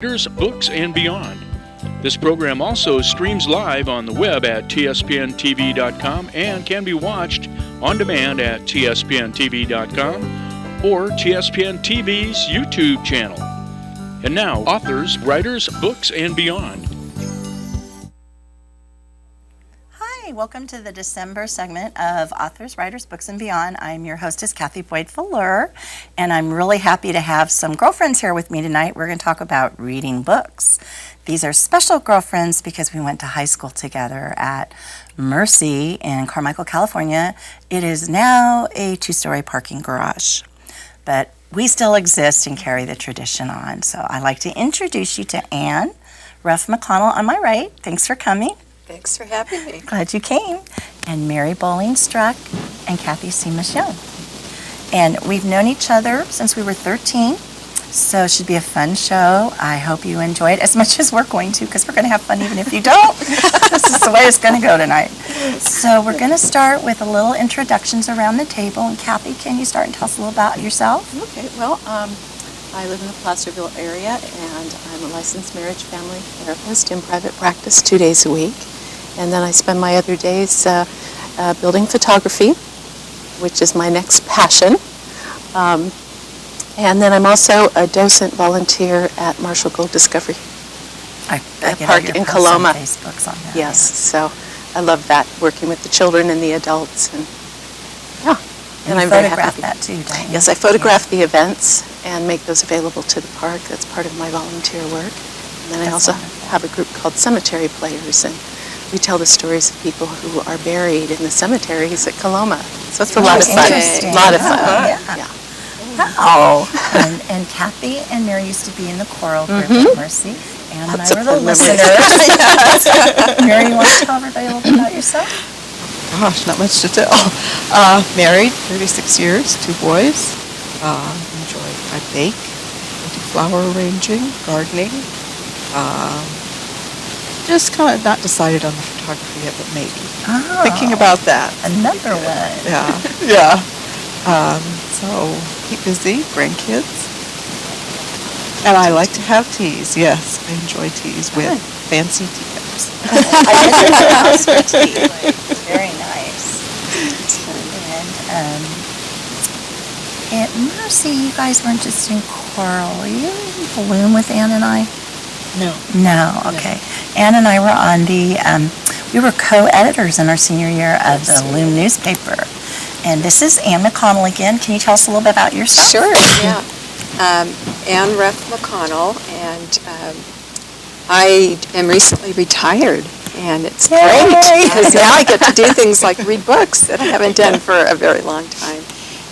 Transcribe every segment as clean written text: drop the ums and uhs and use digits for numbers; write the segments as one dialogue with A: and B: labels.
A: Writers, Books, and Beyond. This program also streams live on the web at tspntv.com and can be watched on demand at tspntv.com or TSPN TV's YouTube channel. And now, Authors, Writers, Books, and Beyond.
B: Hi, welcome to the December segment of Authors, Writers, Books, and Beyond. I'm your hostess, Kathy Boyd-Fuller, and I'm really happy to have some girlfriends here with me tonight. We're going to talk about reading books. These are special girlfriends because we went to high school together at Mercy in Carmichael, California. It is now a two-story parking garage, but we still exist and carry the tradition on. So I'd like to introduce you to Anne Ruff McConnell on my right. Thanks for coming.
C: Thanks for having me.
B: Glad you came. And Mary Bowling Struck and Kathy Seamus Young. And we've known each other since we were 13, so it should be a fun show. I hope you enjoy it as much as we're going to, because we're going to have fun even if you don't. This is the way it's going to go tonight. So we're going to start with a little introductions around the table. And Kathy, can you start and tell us a little about yourself?
C: Okay, well, I live in the Placerville area, and I'm a licensed marriage family therapist in private practice 2 days a week. And then I spend my other days building photography, which is my next passion. And then I'm also a docent volunteer at Marshall Gold Discovery Park in Coloma.
B: Facebook's on that,
C: yes, so I love that, working with the children and the adults. And yeah,
B: and
C: I'm
B: you
C: very
B: photograph
C: happy.
B: that too, don't you?
C: Yes, I photograph the events and make those available to the park. That's part of my volunteer work. And then I also have a group called Cemetery Players, and we tell the stories of people who are buried in the cemeteries at Coloma. So it's a lot of fun.
B: Interesting.
C: A lot of fun.
B: Yeah. Oh, and Kathy and Mary used to be in the choral group at Mercy, and I were the listeners. Mary, you want to tell everybody a little bit about yourself?
D: Gosh, not much to tell. Married, 36 years, 2 boys. I bake, I do flower arranging, gardening. Just kind of not decided on the photography yet, but maybe.
B: Oh,
D: Thinking about that.
B: another one.
D: Yeah. So keep busy, grandkids. And I like to have teas, yes. I enjoy teas with fancy teacups.
B: I went to your house for tea. Very nice. And at Mercy, you guys weren't just in choral. Were you in Balloon with Ann and I? No, okay. Ann and I were on we were co-editors in our senior year of the Loon newspaper. And this is Anne McConnell again. Can you tell us a little bit about yourself?
C: Sure, yeah. Anne Ruff McConnell, and I am recently retired, and it's great because now I get to do things like read books that I haven't done for a very long time.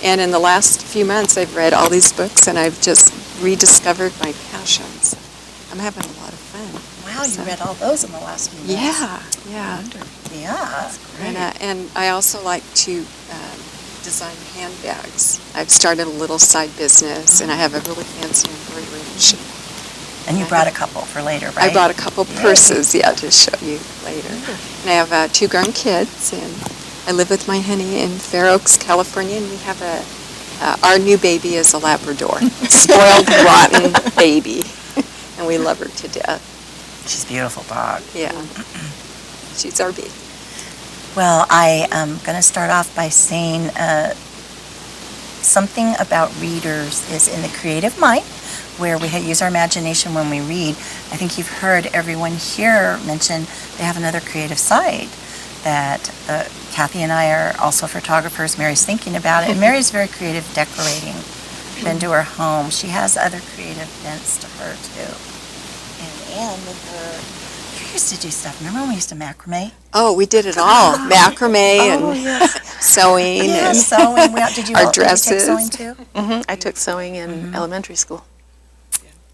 C: And in the last few months, I've read all these books, and I've just rediscovered my passions. I'm having a lot of fun.
B: Wow, you read all those in the last few months.
C: Yeah.
B: Yeah.
C: And I also like to design handbags. I've started a little side business, and I have a really fancy embroidery machine.
B: And you brought a couple for later, right?
C: I brought a couple purses, to show you later. And I have 2 grown kids, and I live with my honey in Fair Oaks, California, and we have our new baby is a Labrador. Spoiled, rotten baby. And we love her to death.
B: She's a beautiful dog.
C: Yeah. She's our baby.
B: Well, I am going to start off by saying something about readers is in the creative mind, where we use our imagination when we read. I think you've heard everyone here mention they have another creative side, that Kathy and I are also photographers. Mary's thinking about it, and Mary's very creative decorating. Been to her home. She has other creative bents to her, too. And Anne, with her, you used to do stuff. Remember when we used to macrame?
C: Oh, we did it all. Macrame and sewing.
B: Yeah,
C: and
B: sewing. Did you
C: our
B: all
C: dresses.
B: take sewing, too?
C: I took sewing in elementary school.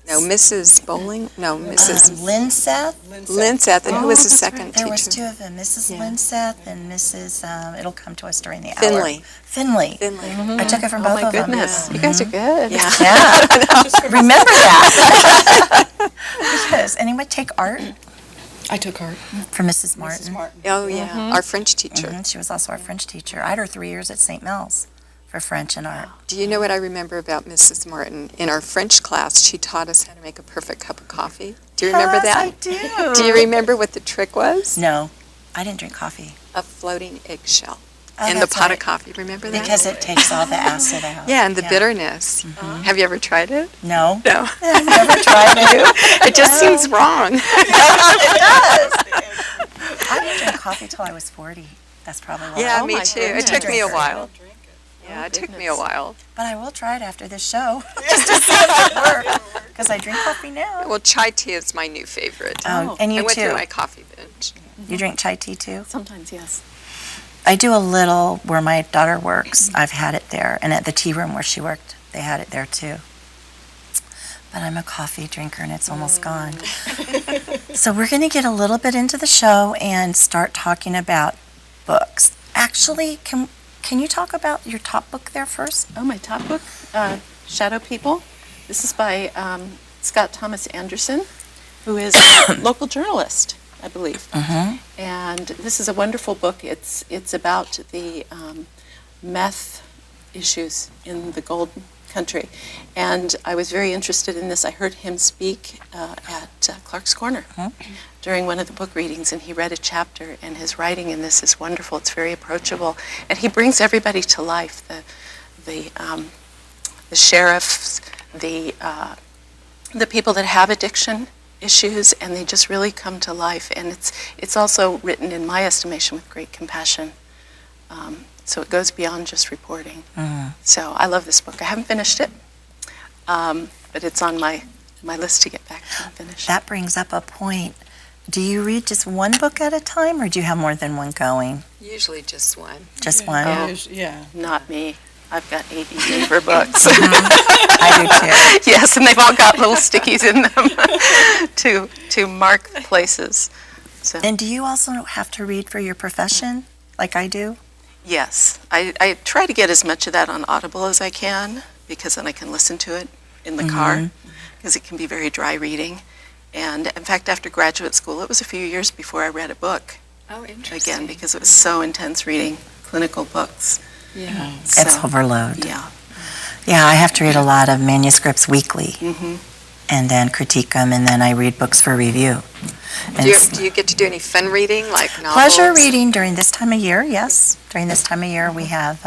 C: No, Mrs. Bowling? No, Mrs.
B: Linseth.
C: Linseth, and who was the second
B: There
C: teacher?
B: was 2 of them, Mrs. Linseth and Mrs. It'll come to us during the hour.
C: Finley.
B: Finley. I took it from both of them.
C: Oh, my goodness. You guys are good.
B: Yeah. Remember that. Yes. Anyone take art?
D: I took art.
B: From Mrs. Martin.
C: Oh, yeah, our French teacher.
B: She was also our French teacher. I had her 3 years at St. Mel's. for French and art.
C: Do you know what I remember about Mrs. Martin? In our French class, she taught us how to make a perfect cup of coffee. Do you remember that?
B: I do.
C: Do you remember what the trick was?
B: No, I didn't drink coffee.
C: A floating eggshell
B: Oh,
C: in the
B: that's
C: pot
B: right.
C: of coffee. Remember that?
B: Because it takes all the acid out.
C: Yeah, and the bitterness. Have you ever tried it?
B: No,
C: No.
B: I've never tried it.
C: It just seems wrong.
B: It does. I didn't drink coffee till I was 40. That's probably why.
C: Yeah,
E: Oh
C: me
E: my
C: too.
E: goodness.
C: It took me a
B: Drinker.
C: while.
E: Drink it.
C: Yeah,
E: Oh,
C: it took me a
E: goodness.
C: while.
B: But I will try it after this show, just to see if it works. Because I drink coffee now.
C: Well, chai tea is my new favorite.
B: Oh, and
C: I
B: you
C: went
B: too.
C: through my coffee binge.
B: You drink chai tea too?
E: Sometimes, yes.
B: I do a little where my daughter works. I've had it there. And at the tea room where she worked, they had it there too. But I'm a coffee drinker and it's almost gone. So we're going to get a little bit into the show and start talking about books. Actually, can you talk about your top book there first?
E: Oh, my top book, Shadow People. This is by Scott Thomas Anderson, who is a local journalist, I believe. And this is a wonderful book. It's about the meth issues in the gold country. And I was very interested in this. I heard him speak at Clark's Corner during one of the book readings, and he read a chapter, and his writing in this is wonderful. It's very approachable. And he brings everybody to life, the sheriffs, the people that have addiction issues, and they just really come to life. And it's also written, in my estimation, with great compassion. So it goes beyond just reporting. So I love this book. I haven't finished it, but it's on my list to get back to and finish.
B: That brings up a point. Do you read just one book at a time, or do you have more than one going?
C: Usually just one.
B: Just one?
E: Oh.
D: Yeah.
E: Not me. I've got 80 paper books.
B: I do too.
E: Yes, and they've all got little stickies in them to mark places. So
B: And do you also have to read for your profession, like I do?
E: yes, I try to get as much of that on Audible as I can, because then I can listen to it in the car, because it can be very dry reading. And in fact, after graduate school, it was a few years before I read a book
C: Oh, interesting.
E: again, because it was so intense reading clinical books.
C: Yeah.
B: It's
E: So,
B: overload.
E: yeah.
B: Yeah, I have to read a lot of manuscripts weekly
E: Mm-hmm.
B: and then critique them, and then I read books for review. And
C: Do you get to do any fun reading, like novels?
B: pleasure reading during this time of year, yes. During this time of year, we have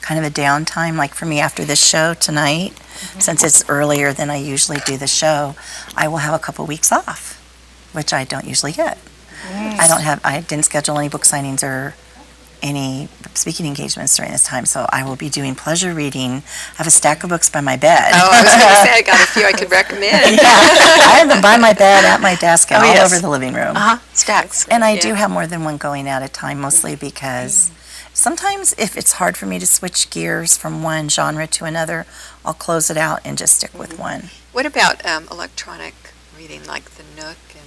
B: kind of a downtime, like for me after this show tonight, since it's earlier than I usually do the show, I will have a couple weeks off, which I don't usually get. I didn't schedule any book signings or any speaking engagements during this time, so I will be doing pleasure reading. I have a stack of books by my bed.
C: Oh, I was going to say, I got a few I could recommend.
B: I have them by my bed, at my desk, and
E: Oh,
B: all
E: yes.
B: over the living room.
E: Stacks.
B: And I
C: Yeah.
B: do have more than one going at a time, mostly because sometimes if it's hard for me to switch gears from one genre to another, I'll close it out and just stick with one.
C: What about electronic reading, like the Nook and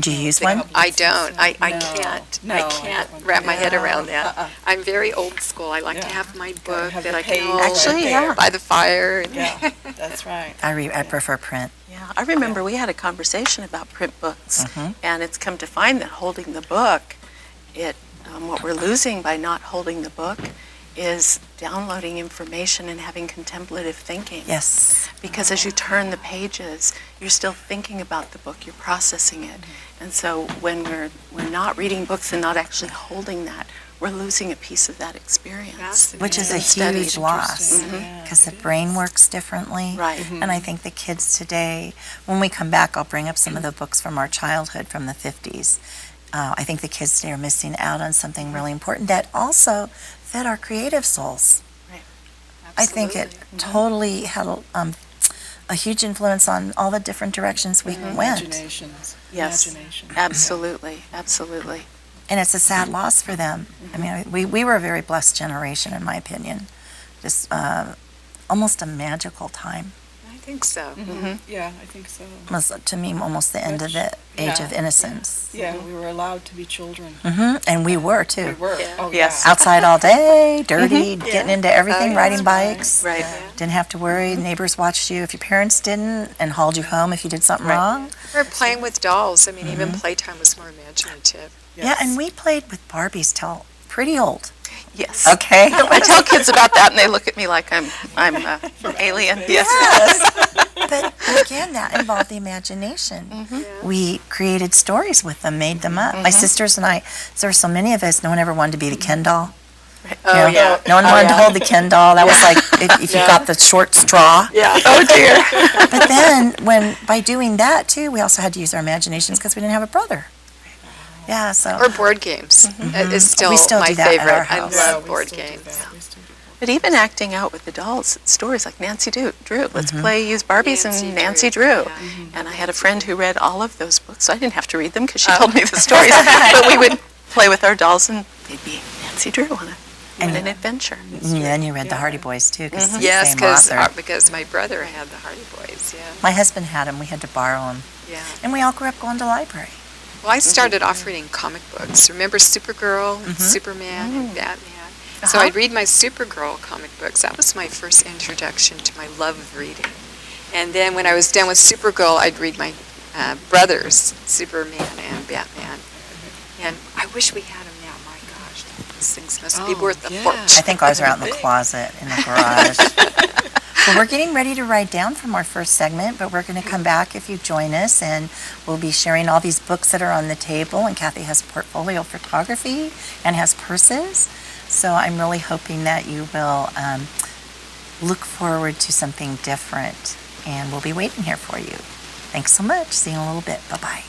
B: Do you use one?
C: I don't. I
D: No.
C: can't.
D: No,
C: I
D: I
C: can't
D: don't.
C: wrap my head
D: No.
C: around that.
D: Uh-uh.
C: I'm very old school. I like to
D: Yeah.
C: have my book
D: have
C: that
D: the
C: I can
D: page
C: hold
E: Actually, yeah.
C: by the fire. And
D: Yeah, that's right.
B: I prefer print.
E: Yeah, I remember we had a conversation about print books,
B: Mhm.
E: and it's come to find that holding the book, what we're losing by not holding the book is downloading information and having contemplative thinking.
B: Yes.
E: Because as you turn the pages, you're still thinking about the book, you're processing it. And so when we're not reading books and not actually holding that, we're losing a piece of that experience.
C: Fascinating.
B: Which is a
E: Instead,
B: huge
E: it's
B: loss,
D: Yeah.
B: because the brain works differently.
E: Right.
B: And I think the kids today, when we come back, I'll bring up some of the books from our childhood from the 50s. I think the kids today are missing out on something really important that also fed our creative souls. I think it totally had a huge influence on all the different directions we went.
D: Imaginations.
E: Yes.
D: Imagination.
E: Absolutely, absolutely.
B: And it's a sad loss for them. I mean, we were a very blessed generation, in my opinion. Just almost a magical time.
C: I think so.
D: Yeah, I think so.
B: Was, to me, almost the end of the age
D: Yeah.
B: of innocence.
D: Yeah, we were allowed to be children.
B: And we were,
D: We
B: too.
D: were.
C: Yeah.
D: Oh,
E: Yes.
D: yeah.
B: Outside all day, dirty, getting into everything,
C: Oh, yeah.
B: riding bikes.
E: Right.
B: Didn't have to worry. Neighbors watched you if your parents didn't and hauled you home if you did something
E: Right.
B: wrong.
C: Or playing with dolls. I mean, even playtime was more imaginative.
B: Yeah, and we played with Barbies till pretty old.
E: Yes.
B: Okay.
E: I tell kids about that, and they look at me like I'm alien. Yes.
B: But again, that involved the imagination. We created stories with them, made them up. My sisters and I, there were so many of us, no one ever wanted to be the Ken doll.
C: Oh,
B: You know,
C: yeah.
B: No one wanted to hold the Ken doll. That was like if you got the short straw.
C: Yeah.
E: Oh dear.
B: But then, by doing that too, we also had to use our imaginations because we didn't have a brother. Yeah, so.
C: Or board games is still,
B: We still
C: my
B: do that at
C: favorite.
B: our
C: I
B: house.
C: love board games.
E: But even acting out with the dolls, stories like Nancy Drew. Let's use Barbies and Nancy Drew. And I had a friend who read all of those books, so I didn't have to read them because she told me the stories. But we would play with our dolls, and they'd be Nancy Drew on an adventure.
B: And then you read the Hardy Boys too, because
C: Yes,
B: same author.
C: because my brother had the Hardy Boys, yeah.
B: My husband had them. We had to borrow them.
C: Yeah.
B: And we all grew up going to the library.
C: Well, I started off reading comic books. Remember Supergirl, and Superman, and Batman? So I'd read my Supergirl comic books. That was my first introduction to my love of reading. And then when I was done with Supergirl, I'd read my brothers, Superman and Batman. And I wish we had them now. My gosh, these things must be worth a fortune.
B: I think ours are out in the closet in the garage. Well, we're getting ready to write down from our first segment, but we're going to come back if you join us, and we'll be sharing all these books that are on the table, and Kathy has portfolio photography and has purses. So I'm really hoping that you will look forward to something different, and we'll be waiting here for you. Thanks so much. See you in a little bit. Bye-bye.